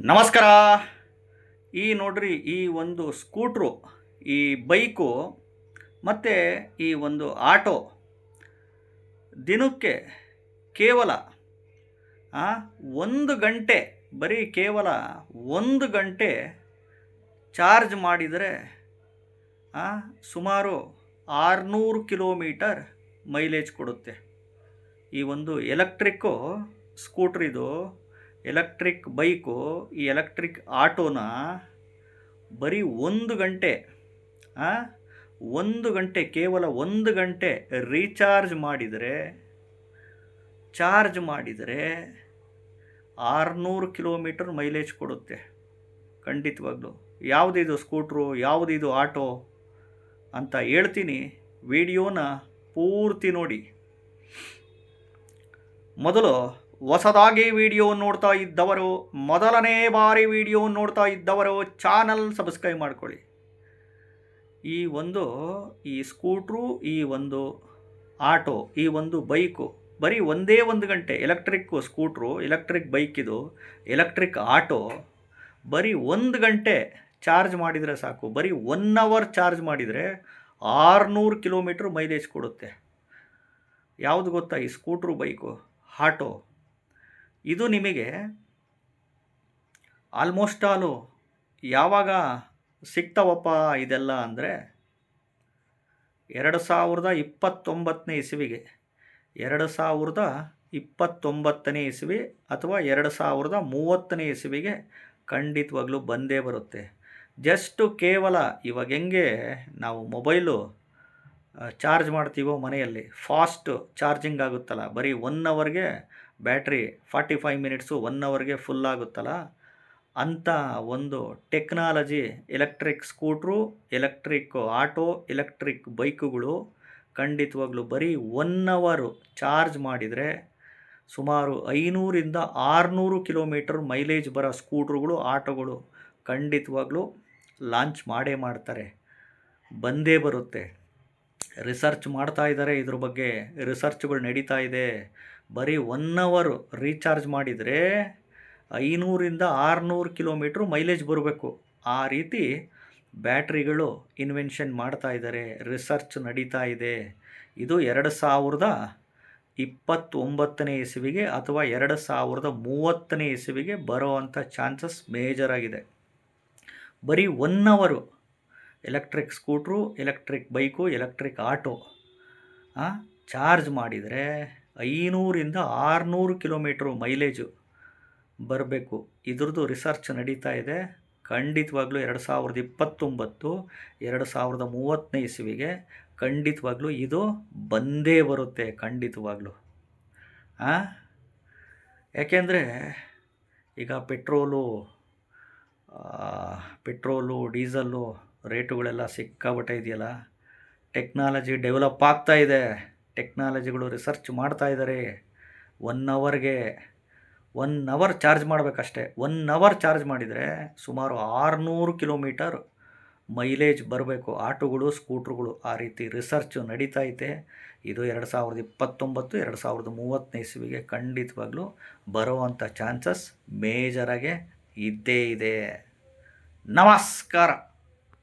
ನಮಸ್ಕಾರ. ಈ ನೋಡ್ರಿ, ಈ ಒಂದು ಸ್ಕೂಟ್ರು, ಈ ಬೈಕು ಮತ್ತು ಈ ಒಂದು ಆಟೋ ದಿನಕ್ಕೆ ಕೇವಲ 1 ಗಂಟೆ, ಬರೀ ಕೇವಲ 1 ಗಂಟೆ ಚಾರ್ಜ್ ಮಾಡಿದರೆ ಸುಮಾರು 600 ಕಿಲೋಮೀಟರ್ ಮೈಲೇಜ್ ಕೊಡುತ್ತೆ. ಈ ಒಂದು ಎಲೆಕ್ಟ್ರಿಕ್ಕು ಸ್ಕೂಟ್ರಿದು, ಎಲೆಕ್ಟ್ರಿಕ್ ಬೈಕು, ಈ ಎಲೆಕ್ಟ್ರಿಕ್ ಆಟೋನ ಬರೀ 1 ಗಂಟೆ, 1 ಗಂಟೆ, ಕೇವಲ 1 ಗಂಟೆ ಚಾರ್ಜ್ ಮಾಡಿದರೆ 600 ಕಿಲೋಮೀಟರ್ ಮೈಲೇಜ್ ಕೊಡುತ್ತೆ. ಖಂಡಿತವಾಗ್ಲೂ ಯಾವುದಿದು ಸ್ಕೂಟ್ರು, ಯಾವುದಿದು ಆಟೋ ಅಂತ ಹೇಳ್ತೀನಿ. ವಿಡಿಯೋನ ಪೂರ್ತಿ ನೋಡಿ. ಮೊದಲು ಹೊಸದಾಗಿ ವಿಡಿಯೋ ನೋಡ್ತಾ ಇದ್ದವರು, ಮೊದಲನೇ ಬಾರಿ ವಿಡಿಯೋ ನೋಡ್ತಾ ಇದ್ದವರು ಚಾನಲ್ ಸಬ್ಸ್ಕ್ರೈಬ್ ಮಾಡ್ಕೊಳ್ಳಿ. ಈ ಸ್ಕೂಟ್ರು, ಈ ಒಂದು ಆಟೋ, ಈ ಒಂದು ಬೈಕು ಬರೀ 1 ಗಂಟೆ, ಎಲೆಕ್ಟ್ರಿಕ್ ಸ್ಕೂಟ್ರು, ಎಲೆಕ್ಟ್ರಿಕ್ ಬೈಕಿದು, ಎಲೆಕ್ಟ್ರಿಕ್ ಆಟೋ ಬರೀ 1 ಗಂಟೆ ಚಾರ್ಜ್ ಮಾಡಿದರೆ ಸಾಕು. ಬರೀ 1 ಅವರ್ ಚಾರ್ಜ್ ಮಾಡಿದರೆ 600 ಕಿಲೋಮೀಟ್ರ್ ಮೈಲೇಜ್ ಕೊಡುತ್ತೆ. ಯಾವುದು ಗೊತ್ತಾ ಈ ಸ್ಕೂಟ್ರು, ಬೈಕು, ಆಟೋ? ಇದು ನಿಮಗೆ ಆಲ್ಮೋಸ್ಟ್ ಆಲು ಯಾವಾಗ ಸಿಗ್ತಾವಪ್ಪ ಇದೆಲ್ಲ ಅಂದರೆ 2029ನೇ ಇಸವಿಗೆ, 2029ನೇ ಇಸವಿ ಅಥವಾ 2030ನೇ ಇಸವಿಗೆ ಖಂಡಿತವಾಗ್ಲೂ ಬಂದೇ ಬರುತ್ತೆ. ಜಸ್ಟು ಕೇವಲ ಇವಾಗ ಹೆಂಗೆ ನಾವು ಮೊಬೈಲು ಚಾರ್ಜ್ ಮಾಡ್ತೀವೋ ಮನೆಯಲ್ಲಿ, ಫಾಸ್ಟ್ ಚಾರ್ಜಿಂಗ್ ಆಗುತ್ತಲ್ಲ, ಬರೀ 1 ಅವರ್ಗೆ ಬ್ಯಾಟ್ರಿ 45 ಮಿನಿಟ್ಸು 1 ಅವರ್ಗೆ ಫುಲ್ ಆಗುತ್ತಲ್ಲ, ಅಂಥ ಒಂದು technology electric scooter, electric auto, electric ಬೈಕುಗಳು ಖಂಡಿತವಾಗ್ಲೂ ಬರೀ 1 ಅವರು ಚಾರ್ಜ್ ಮಾಡಿದರೆ ಸುಮಾರು 500ರಿಂದ 600 ಕಿಲೋಮೀಟರ್ ಮೈಲೇಜ್ ಬರೋ ಸ್ಕೂಟ್ರುಗಳು, ಆಟೋಗಳು ಖಂಡಿತವಾಗ್ಲೂ ಲಾಂಚ್ ಮಾಡ್ತಾರೆ, ಬಂದೇ ಬರುತ್ತೆ. ರಿಸರ್ಚ್ ಮಾಡ್ತಾ ಇದ್ದಾರೆ, ಇದ್ರ ಬಗ್ಗೆ ರಿಸರ್ಚ್ಗಳು ನಡೀತಾ ಇದೆ. ಬರೀ 1 ಅವರು ರೀಚಾರ್ಜ್ ಮಾಡಿದರೆ 500ರಿಂದ 600 ಕಿಲೋಮೀಟ್ರ್ ಮೈಲೇಜ್ ಬರಬೇಕು. ಆ ರೀತಿ ಬ್ಯಾಟ್ರಿಗಳು ಇನ್ವೆನ್ಷನ್ ಮಾಡ್ತಾ ಇದ್ದಾರೆ, ರಿಸರ್ಚ್ ನಡೀತಾ ಇದೆ. ಇದು 2029ನೇ ಇಸವಿಗೆ ಅಥವಾ 2030ನೇ ಇಸವಿಗೆ ಬರೋವಂಥ ಚಾನ್ಸಸ್ ಮೇಜರ್ ಆಗಿದೆ. ಬರೀ 1 ಅವರು electric scooter, electric bike, electric auto charge ಮಾಡಿದರೆ 500ರಿಂದ 600 ಕಿಲೋಮೀಟ್ರು ಮೈಲೇಜು ಬರಬೇಕು. ಇದ್ರದ್ದು ರಿಸರ್ಚ್ ನಡೀತಾ ಇದೆ. ಖಂಡಿತವಾಗ್ಲೂ 2029, 2030ನೇ ಇಸವಿಗೆ ಖಂಡಿತವಾಗ್ಲೂ ಇದು ಬಂದೇ ಬರುತ್ತೆ. ಖಂಡಿತವಾಗ್ಲೂ ಯಾಕೆಂದರೆ ಈಗ ಪೆಟ್ರೋಲು ಡೀಸಲ್ಲು ರೇಟುಗಳೆಲ್ಲ ಸಿಕ್ಕಾಬಿಟ್ಟೆ ಇದೆಯಲ್ಲ. ಟೆಕ್ನಾಲಜಿ ಡೆವಲಪ್ ಆಗ್ತಾ ಇದೆ, ಟೆಕ್ನಾಲಜಿಗಳು ರಿಸರ್ಚ್ ಮಾಡ್ತಾ ಇದ್ದಾರೆ. 1 ಅವರ್ ಚಾರ್ಜ್ ಮಾಡಬೇಕಷ್ಟೆ. 1 ಅವರ್ ಚಾರ್ಜ್ ಮಾಡಿದರೆ ಸುಮಾರು 600 ಕಿಲೋಮೀಟರ್ ಮೈಲೇಜ್ ಬರಬೇಕು ಆಟೋಗಳು, ಸ್ಕೂಟ್ರುಗಳು. ಆ ರೀತಿ ರಿಸರ್ಚ್ ನಡೀತಾ ಐತೆ. ಇದು 2029, 2030ನೇ ಇಸವಿಗೆ ಖಂಡಿತವಾಗ್ಲೂ ಬರುವಂಥ ಚಾನ್ಸಸ್ ಮೇಜರಾಗೆ ಇದ್ದೇ ಇದೆ. ನಮಸ್ಕಾರ.